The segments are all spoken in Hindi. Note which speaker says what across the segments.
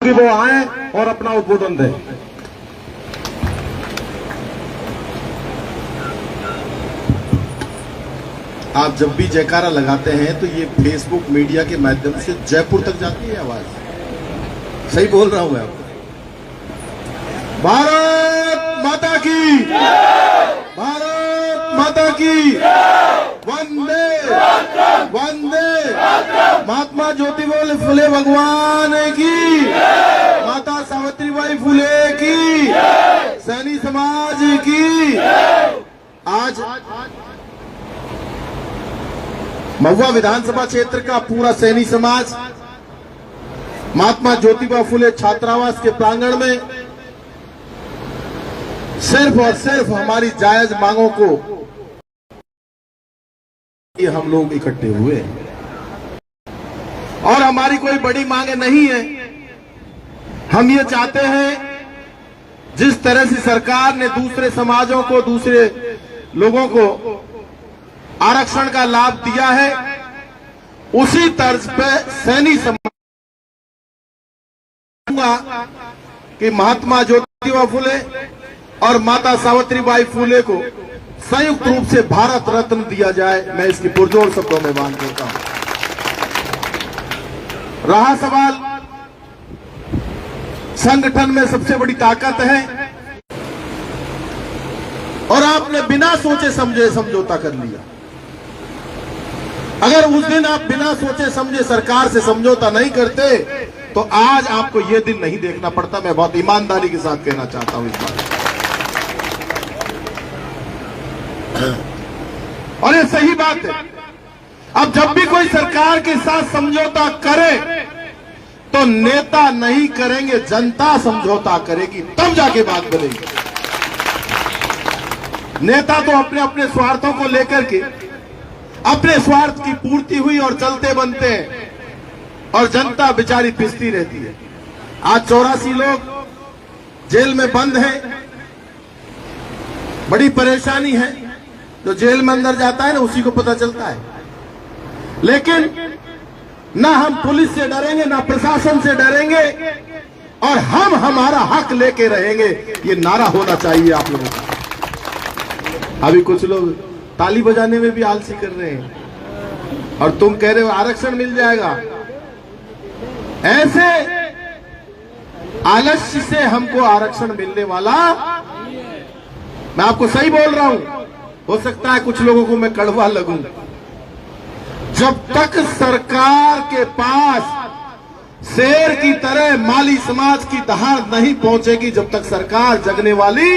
Speaker 1: कि वो आए और अपना उद्बोधन दें।
Speaker 2: आप जब भी जयकारा लगाते हैं तो ये फेसबुक मीडिया के माध्यम से जयपुर तक जाती है आवाज, सही बोल रहा हूं मैं आपको। भारत माता की, भारत माता की, वंदे वंदे, महात्मा ज्योतिबा फुले भगवान की, माता सावित्रीबाई फुले की, सैनी समाज की। आज महुआ विधानसभा क्षेत्र का पूरा सैनी समाज महात्मा ज्योतिबा फुले छात्रावास के प्रांगण में सिर्फ और सिर्फ हमारी जायज मांगों को ये हम लोग इकट्ठे हुए और हमारी कोई बड़ी मांगे नहीं है। हम ये चाहते हैं जिस तरह से सरकार ने दूसरे समाजों को, दूसरे लोगों को आरक्षण का लाभ दिया है, उसी तर्ज पे सैनी समाज कि महात्मा ज्योतिबा फुले और माता सावित्रीबाई फुले को संयुक्त रूप से भारत रत्न दिया जाए। मैं इसकी पुरजोर शब्दों में मांग करता हूं। रहा सवाल संगठन में सबसे बड़ी ताकत है और आपने बिना सोचे समझे समझौता कर लिया। अगर उस दिन आप बिना सोचे समझे सरकार से समझौता नहीं करते तो आज आपको यह दिन नहीं देखना पड़ता। मैं बहुत ईमानदारी के साथ कहना चाहता हूं इस बात। और ये सही बात है। अब जब भी कोई सरकार के साथ समझौता करे तो नेता नहीं करेंगे, जनता समझौता करेगी, तब जाके बात बनेगी। नेता तो अपने अपने स्वार्थों को लेकर के अपने स्वार्थ की पूर्ति हुई और चलते बनते हैं और जनता बेचारी पिसती रहती है। आज 84 लोग जेल में बंद हैं, बड़ी परेशानी है। जो जेल में अंदर जाता है ना उसी को पता चलता है। लेकिन ना हम पुलिस से डरेंगे, ना प्रशासन से डरेंगे और हम हमारा हक लेके रहेंगे। ये नारा होना चाहिए आप लोगों का। अभी कुछ लोग ताली बजाने में भी आलसी कर रहे हैं और तुम कह रहे हो आरक्षण मिल जाएगा। ऐसे आलस्य से हमको आरक्षण मिलने वाला, मैं आपको सही बोल रहा हूं। हो सकता है कुछ लोगों को मैं कड़वा लगूं। जब तक सरकार के पास शेर की तरह माली समाज की दहाड़ नहीं पहुंचेगी, जब तक सरकार जगने वाली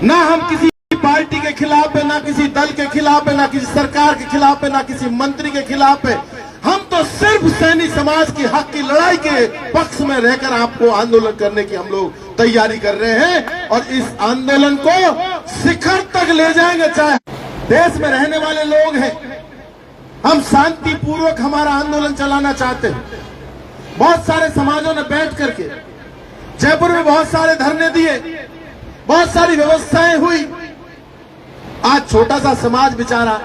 Speaker 2: ना हम किसी पार्टी के खिलाफ है, ना किसी दल के खिलाफ है, ना किसी सरकार के खिलाफ है, ना किसी मंत्री के खिलाफ है। हम तो सिर्फ सैनी समाज की हक की लड़ाई के पक्ष में रहकर आपको आंदोलन करने की हम लोग तैयारी कर रहे हैं और इस आंदोलन को शिखर तक ले जाएंगे। चाहे देश में रहने वाले लोग हैं, हम शांतिपूर्वक हमारा आंदोलन चलाना चाहते हैं। बहुत सारे समाजों ने बैठ करके जयपुर में बहुत सारे धरने दिए, बहुत सारी व्यवस्थाएं हुई। आज छोटा सा समाज बेचारा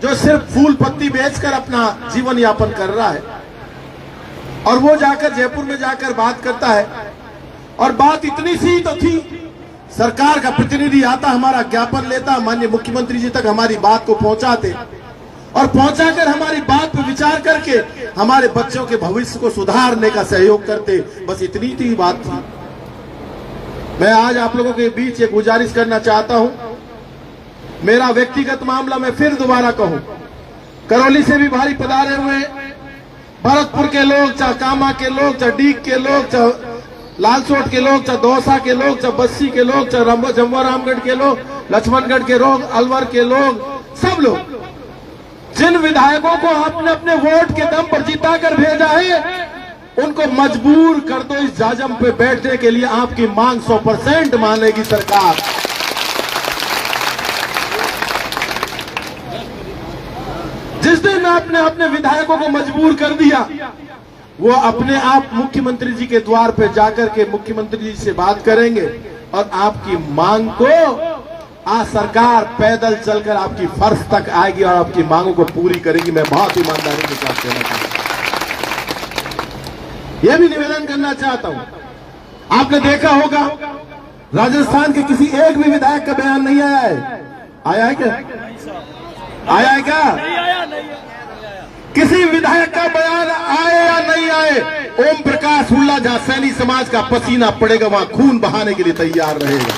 Speaker 2: जो सिर्फ फूल पत्ती बेचकर अपना जीवन यापन कर रहा है और वो जाकर जयपुर में जाकर बात करता है और बात इतनी सी तो थी। सरकार का प्रतिनिधि आता, हमारा ज्ञापन लेता, माननीय मुख्यमंत्री जी तक हमारी बात को पहुंचाते और पहुंचाकर हमारी बात पर विचार करके हमारे बच्चों के भविष्य को सुधारने का सहयोग करते। बस इतनी सी बात थी। मैं आज आप लोगों के बीच एक गुजारिश करना चाहता हूं। मेरा व्यक्तिगत मामला मैं फिर दोबारा कहूं, करौली से भी भारी पधारे हुए, भरतपुर के लोग, चाहे कामा के लोग, चाहे डीग के लोग, चाहे लालसोट के लोग, चाहे दौसा के लोग, चाहे बस्सी के लोग, चाहे जमवारामगढ़ के लोग, लक्ष्मणगढ़ के लोग, अलवर के लोग, सब लोग जिन विधायकों को आपने अपने वोट के दम पर जिता कर भेजा है, उनको मजबूर कर दो इस जाजम पे बैठने के लिए। आपकी मांग 100% मानेगी सरकार। जिस दिन आपने अपने विधायकों को मजबूर कर दिया, वो अपने आप मुख्यमंत्री जी के द्वार पे जाकर के मुख्यमंत्री जी से बात करेंगे और आपकी मांग को आज सरकार पैदल चलकर आपकी फर्श तक आएगी और आपकी मांगों को पूरी करेगी। मैं बहुत ईमानदारी के साथ कहना चाहता हूं, यह भी निवेदन करना चाहता हूं। आपने देखा होगा राजस्थान के किसी एक भी विधायक का बयान नहीं आया है। आया है क्या? आया है क्या? किसी विधायक का बयान आए या नहीं आए, ओम प्रकाश हुड्डा जहां सैनी समाज का पसीना पड़ेगा वहां खून बहाने के लिए तैयार रहेगा।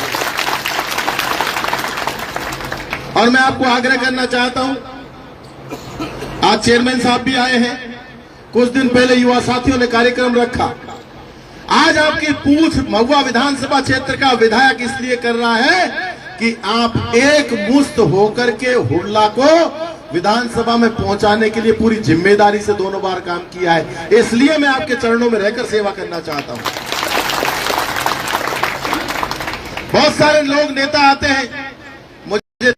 Speaker 2: और मैं आपको आग्रह करना चाहता हूं, आज चेयरमैन साहब भी आए हैं, कुछ दिन पहले युवा साथियों ने कार्यक्रम रखा। आज आपकी पूछ महुआ विधानसभा क्षेत्र का विधायक इसलिए कर रहा है कि आप एक मुश्त होकर के हुड्डा को विधानसभा में पहुंचाने के लिए पूरी जिम्मेदारी से दोनों बार काम किया है। इसलिए मैं आपके चरणों में रहकर सेवा करना चाहता हूं। बहुत सारे लोग नेता आते हैं, मुझे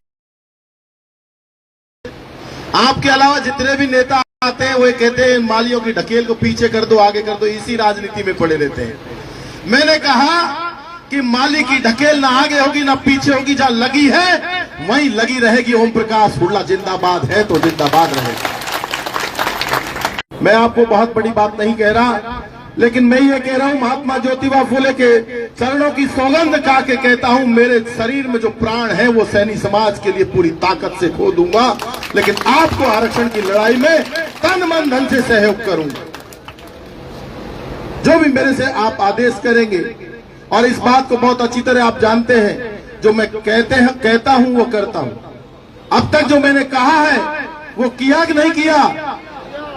Speaker 2: आपके अलावा जितने भी नेता आते हैं वो कहते हैं मालियों की ढकेल को पीछे कर दो, आगे कर दो, इसी राजनीति में पड़े रहते हैं। मैंने कहा कि माली की ढकेल ना आगे होगी ना पीछे होगी, जहां लगी है वहीं लगी रहेगी। ओम प्रकाश हुड्डा जिंदाबाद है तो जिंदाबाद रहेगा। मैं आपको बहुत बड़ी बात नहीं कह रहा, लेकिन मैं ये कह रहा हूं, महात्मा ज्योतिबा फुले के चरणों की सौगंध खा के कहता हूं, मेरे शरीर में जो प्राण है वो सैनी समाज के लिए पूरी ताकत से खो दूंगा, लेकिन आपको आरक्षण की लड़ाई में तन मन धन से सहयोग करूंगा। जो भी मेरे से आप आदेश करेंगे, और इस बात को बहुत अच्छी तरह आप जानते हैं, जो मैं कहता हूं वो करता हूं। अब तक जो मैंने कहा है वो किया कि नहीं किया?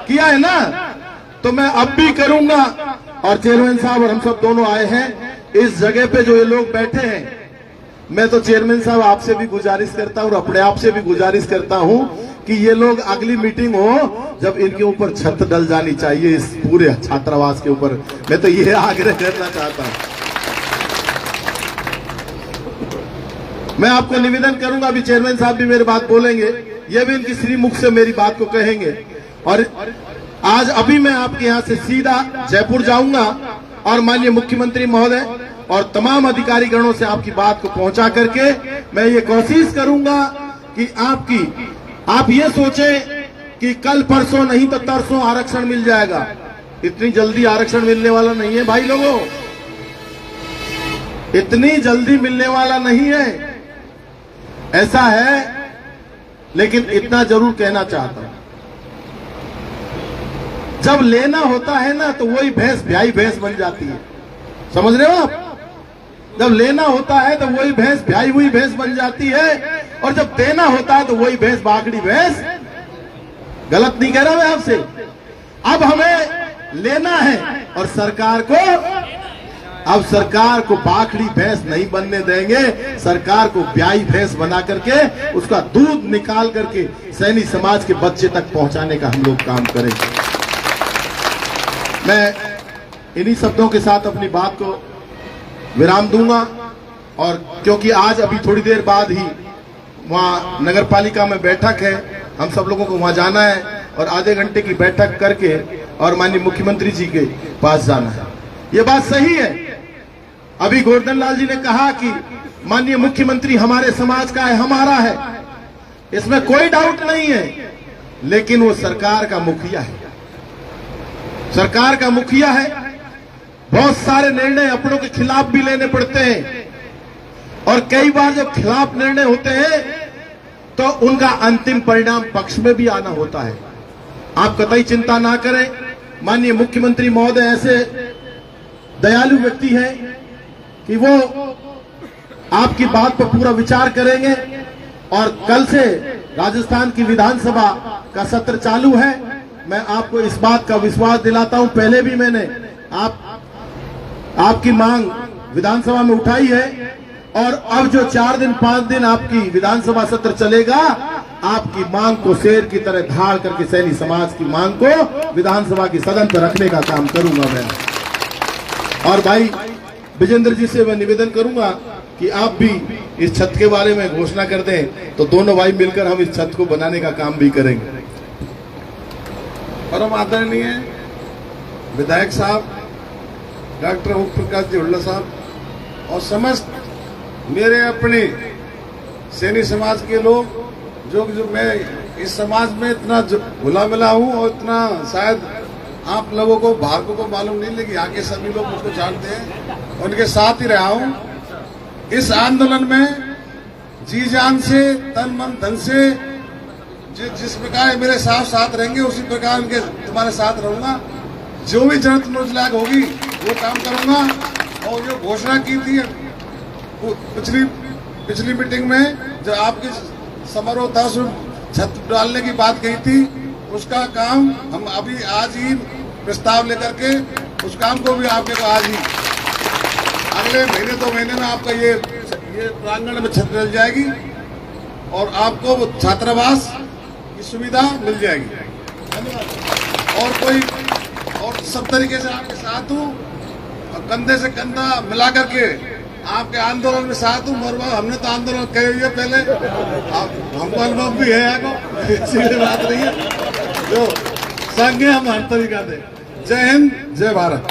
Speaker 2: किया है ना? तो मैं अब भी करूंगा। और चेयरमैन साहब और हम सब दोनों आए हैं इस जगह पे, जो ये लोग बैठे हैं, मैं तो चेयरमैन साहब आपसे भी गुजारिश करता हूं और अपने आप से भी गुजारिश करता हूं कि ये लोग अगली मीटिंग हो जब इनके ऊपर छत डल जानी चाहिए, इस पूरे छात्रावास के ऊपर। मैं तो ये आग्रह करना चाहता हूं। मैं आपको निवेदन करूंगा, अभी चेयरमैन साहब भी मेरी बात बोलेंगे, ये भी इनकी श्रीमुख से मेरी बात को कहेंगे। और आज अभी मैं आपके यहां से सीधा जयपुर जाऊंगा और माननीय मुख्यमंत्री महोदय और तमाम अधिकारी गणों से आपकी बात को पहुंचा करके मैं ये कोशिश करूंगा कि आप ये सोचें कि कल परसों नहीं तो तरसों आरक्षण मिल जाएगा। इतनी जल्दी आरक्षण मिलने वाला नहीं है भाई लोगों, इतनी जल्दी मिलने वाला नहीं है। ऐसा है, लेकिन इतना जरूर कहना चाहता हूं, जब लेना होता है ना तो वही भैंस ब्याई भैंस बन जाती है। समझ रहे हो आप? जब लेना होता है तो वही भैंस ब्याई हुई भैंस बन जाती है, और जब देना होता है तो वही भैंस बाकड़ी भैंस। गलत नहीं कह रहा मैं आपसे। अब हमें लेना है और सरकार को बाकड़ी भैंस नहीं बनने देंगे। सरकार को ब्याई भैंस बना करके उसका दूध निकाल करके सैनी समाज के बच्चे तक पहुंचाने का हम लोग काम करेंगे। मैं इन्हीं शब्दों के साथ अपनी बात को विराम दूंगा, और क्योंकि आज अभी थोड़ी देर बाद ही वहां नगर पालिका में बैठक है, हम सब लोगों को वहां जाना है और आधे घंटे की बैठक करके और माननीय मुख्यमंत्री जी के पास जाना है। ये बात सही है। अभी गोवर्धन लाल जी ने कहा कि माननीय मुख्यमंत्री हमारे समाज का है, हमारा है, इसमें कोई डाउट नहीं है, लेकिन वो सरकार का मुखिया है। सरकार का मुखिया है, बहुत सारे निर्णय अपनों के खिलाफ भी लेने पड़ते हैं, और कई बार जब खिलाफ निर्णय होते हैं तो उनका अंतिम परिणाम पक्ष में भी आना होता है। आप कतई चिंता ना करें, माननीय मुख्यमंत्री महोदय ऐसे दयालु व्यक्ति हैं कि वो आपकी बात पर पूरा विचार करेंगे। और कल से राजस्थान की विधानसभा का सत्र चालू है। मैं आपको इस बात का विश्वास दिलाता हूं, पहले भी मैंने आपकी मांग विधानसभा में उठाई है, और अब जो 4 दिन 5 दिन आपकी विधानसभा सत्र चलेगा, आपकी मांग को शेर की तरह धाड़ करके सैनी समाज की मांग को विधानसभा की सदन पर रखने का काम करूंगा मैं। और भाई विजेंद्र जी से मैं निवेदन करूंगा कि आप भी इस छत के बारे में घोषणा कर दें, तो दोनों भाई मिलकर हम इस छत को बनाने का काम भी करेंगे। परम आदरणीय विधायक साहब डॉक्टर ओम प्रकाश जी हुड्डा साहब और समस्त मेरे अपने
Speaker 3: सैनी समाज के लोग जो मैं इस समाज में इतना घुला मिला हूँ और इतना शायद आप लोगों को बाहर को मालूम नहीं, लेकिन यहाँ के सभी लोग मुझको जानते हैं, उनके साथ ही रहा हूँ। इस आंदोलन में जी जान से, तन मन धन से, जिस प्रकार मेरे साथ रहेंगे उसी प्रकार उनके तुम्हारे साथ रहूंगा। जो भी जरूरत मुझ लायक होगी वो काम करूंगा। और जो घोषणा की थी पिछली मीटिंग में, जो आपकी समारोह था उसमें छत डालने की बात कही थी, उसका काम हम अभी आज ही प्रस्ताव लेकर के उस काम को भी आपके आज ही अगले महीने 2 महीने में आपका ये प्रांगण में छत मिल जाएगी और आपको छात्रावास की सुविधा मिल जाएगी। और सब तरीके से आपके साथ हूँ, कंधे से कंधा मिला करके आपके आंदोलन में साथ हूँ। हमने तो आंदोलन करे हुए है पहले, हमको अनुभव भी है, सीधे बात नहीं है। जो संघ है हम हर तरीका दे। जय हिंद, जय भारत।